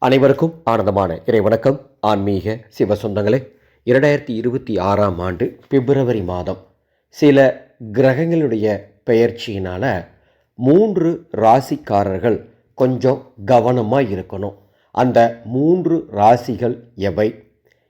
அனைவருக்கும் ஆனந்தமான இறைவணக்கம். ஆன்மீக சிவ சொந்தங்களே, 2026ஆம் ஆண்டு பிப்ரவரி மாதம் சில கிரகங்களுடைய பெயர்ச்சியினால் 3 ராசிக்காரர்கள் கொஞ்சம் கவனமாக இருக்கணும். அந்த 3 ராசிகள் எவை,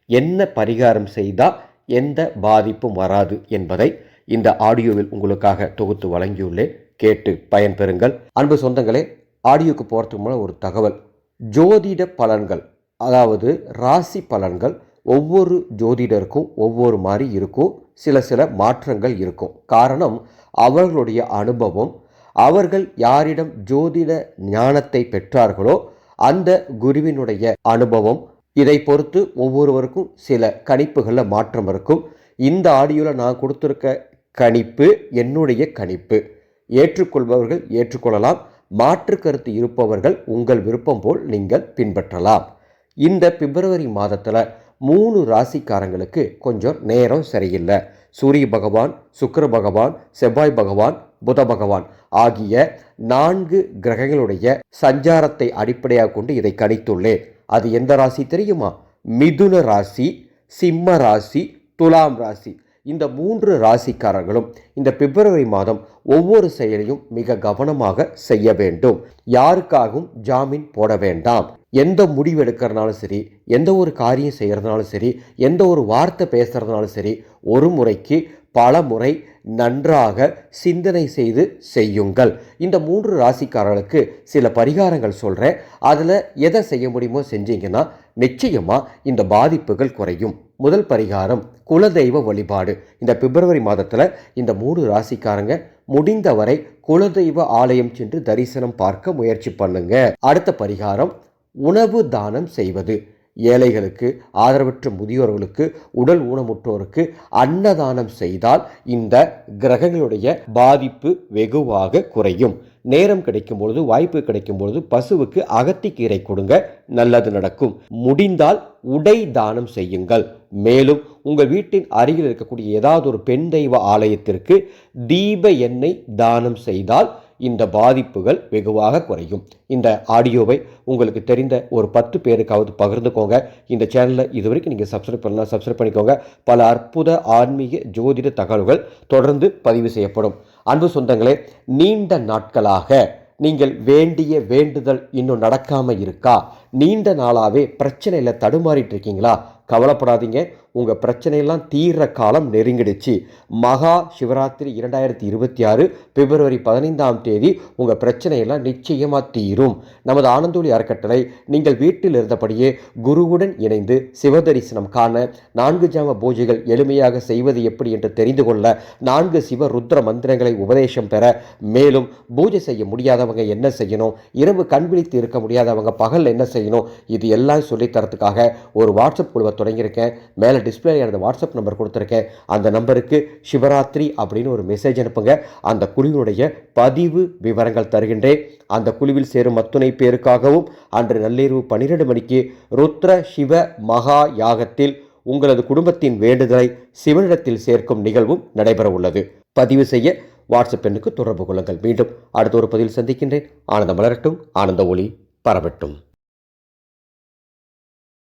என்ன பரிகாரம் செய்தால் எந்த பாதிப்பும் வராது என்பதை இந்த ஆடியோவில் உங்களுக்காக தொகுத்து வழங்கியுள்ளேன். கேட்டு பயன்பெறுங்கள். அன்பு சொந்தங்களே, ஆடியோக்கு போகிறதுக்கு முன்னாடி ஒரு தகவல். ஜோதிட பலன்கள், அதாவது ராசி பலன்கள் ஒவ்வொரு ஜோதிடருக்கும் ஒவ்வொரு மாதிரி இருக்கும். சில மாற்றங்கள் இருக்கும். காரணம், அவர்களுடைய அனுபவம், அவர்கள் யாரிடம் ஜோதிட ஞானத்தை பெற்றார்களோ அந்த குருவினுடைய அனுபவம், இதை பொறுத்து ஒவ்வொருவருக்கும் சில கணிப்புகளில் மாற்றம் இருக்கும். இந்த ஆடியோவில் நான் கொடுத்துருக்க கணிப்பு என்னுடைய கணிப்பு. ஏற்றுக்கொள்பவர்கள் ஏற்றுக்கொள்ளலாம், மாற்று கருத்து இருப்பவர்கள் உங்கள் விருப்பம் போல் நீங்கள் பின்பற்றலாம். இந்த பிப்ரவரி மாதத்தில் 3 ராசிக்காரங்களுக்கு கொஞ்சம் நேரம் சரியில்லை. சூரிய பகவான், சுக்கிர பகவான், செவ்வாய் பகவான், புத பகவான் ஆகிய 4 கிரகங்களுடைய சஞ்சாரத்தை அடிப்படையாக கொண்டு இதை கணித்துள்ளேன். அது எந்த ராசி தெரியுமா? மிதுன ராசி, சிம்ம ராசி, துலாம் ராசி. இந்த 3 ராசிக்காரர்களும் இந்த பிப்ரவரி மாதம் ஒவ்வொரு செயலையும் மிக கவனமாக செய்ய வேண்டும். யாருக்காகவும் ஜாமீன் போட வேண்டாம். எந்த முடிவு எடுக்கிறதுனாலும் சரி, எந்த ஒரு காரியம் செய்கிறதுனாலும் சரி, எந்த ஒரு வார்த்தை பேசுகிறதுனாலும் சரி, ஒரு முறைக்கு பல முறை நன்றாக சிந்தனை செய்து செய்யுங்கள். இந்த 3 ராசிக்காரர்களுக்கு சில பரிகாரங்கள் சொல்கிறேன். அதில் எதை செய்ய முடியுமோ செஞ்சீங்கன்னா நிச்சயமாக இந்த பாதிப்புகள் குறையும். முதல் பரிகாரம், குலதெய்வ வழிபாடு. இந்த பிப்ரவரி மாதத்தில் இந்த 3 ராசிக்காரங்க முடிந்தவரை குலதெய்வ ஆலயம் சென்று தரிசனம் பார்க்க முயற்சி பண்ணுங்க. அடுத்த பரிகாரம், உணவு தானம் செய்வது. ஏழைகளுக்கு, ஆதரவற்ற முதியோர்களுக்கு, உடல் ஊனமுற்றோருக்கு அன்னதானம் செய்தால் இந்த கிரகங்களுடைய பாதிப்பு வெகுவாக குறையும். நேரம் கிடைக்கும் பொழுது, வாய்ப்பு கிடைக்கும் பொழுது பசுவுக்கு அகத்திக்கீரை கொடுங்க, நல்லது நடக்கும். முடிந்தால் உடை தானம் செய்யுங்கள். மேலும் உங்கள் வீட்டின் அருகில் இருக்கக்கூடிய ஏதாவது ஒரு பெண் தெய்வ ஆலயத்திற்கு தீப எண்ணெய் தானம் செய்தால் இந்த பாதிப்புகள் வெகுவாக குறையும். இந்த ஆடியோவை உங்களுக்கு தெரிந்த ஒரு 10 பேருக்காவது பகிர்ந்துக்கோங்க. இந்த சேனலில் இதுவரைக்கும் நீங்கள் சப்ஸ்கிரைப் பண்ணலாம், சப்ஸ்கிரைப் பண்ணிக்கோங்க. பல அற்புத ஆன்மீக ஜோதிட தகவல்கள் தொடர்ந்து பதிவு செய்யப்படும். அன்பு சொந்தங்களே, நீண்ட நாட்களாக நீங்கள் வேண்டிய வேண்டுதல் இன்னும் நடக்காமல் இருக்கா? நீண்ட நாளாகவே பிரச்சனையில் தடுமாறிட்டு இருக்கீங்களா? கவலைப்படாதீங்க, உங்கள் பிரச்சனையெல்லாம் தீர்ற காலம் நெருங்கிடுச்சு. மகா சிவராத்திரி 2026 பிப்ரவரி 15ஆம் தேதி உங்கள் பிரச்சனையெல்லாம் நிச்சயமாக தீரும். நமது ஆனந்தொளி அறக்கட்டளை நீங்கள் வீட்டில் இருந்தபடியே குருவுடன் இணைந்து சிவ தரிசனம் காண, 4 ஜாம பூஜைகள் எளிமையாக செய்வது எப்படி என்று தெரிந்து கொள்ள, 4 சிவ ருத்ர மந்திரங்களை உபதேசம் பெற, மேலும் பூஜை செய்ய முடியாதவங்க என்ன செய்யணும், இரவு கண் விழித்து இருக்க முடியாதவங்க பகல் என்ன செய்யணும், இது எல்லாம் சொல்லித்தரத்துக்காக ஒரு வாட்ஸ்அப் குழுவை தொடங்கியிருக்கேன். மேலே டிஸ்பிளே அந்த வாட்ஸ்அப் நம்பர் கொடுத்துருக்கேன். அந்த நம்பருக்கு சிவராத்திரி அப்படின்னு ஒரு மெசேஜ் அனுப்புங்க. அந்த குழுவினுடைய பதிவு விவரங்கள் தருகின்றேன். அந்த குழுவில் சேரும் அத்துணை பேருக்காகவும் அன்று நள்ளிரவு 12 மணிக்கு ருத்ர சிவ மகா யாகத்தில் உங்களது குடும்பத்தின் வேண்டுதலை சிவனிடத்தில் சேர்க்கும் நிகழ்வும் நடைபெற உள்ளது. பதிவு செய்ய வாட்ஸ்அப் எண்ணுக்கு தொடர்பு கொள்ளுங்கள். மீண்டும் அடுத்த ஒரு பதிவில் சந்திக்கின்றேன். ஆனந்தம் மலரட்டும், ஆனந்த ஒளி பரவட்டும்.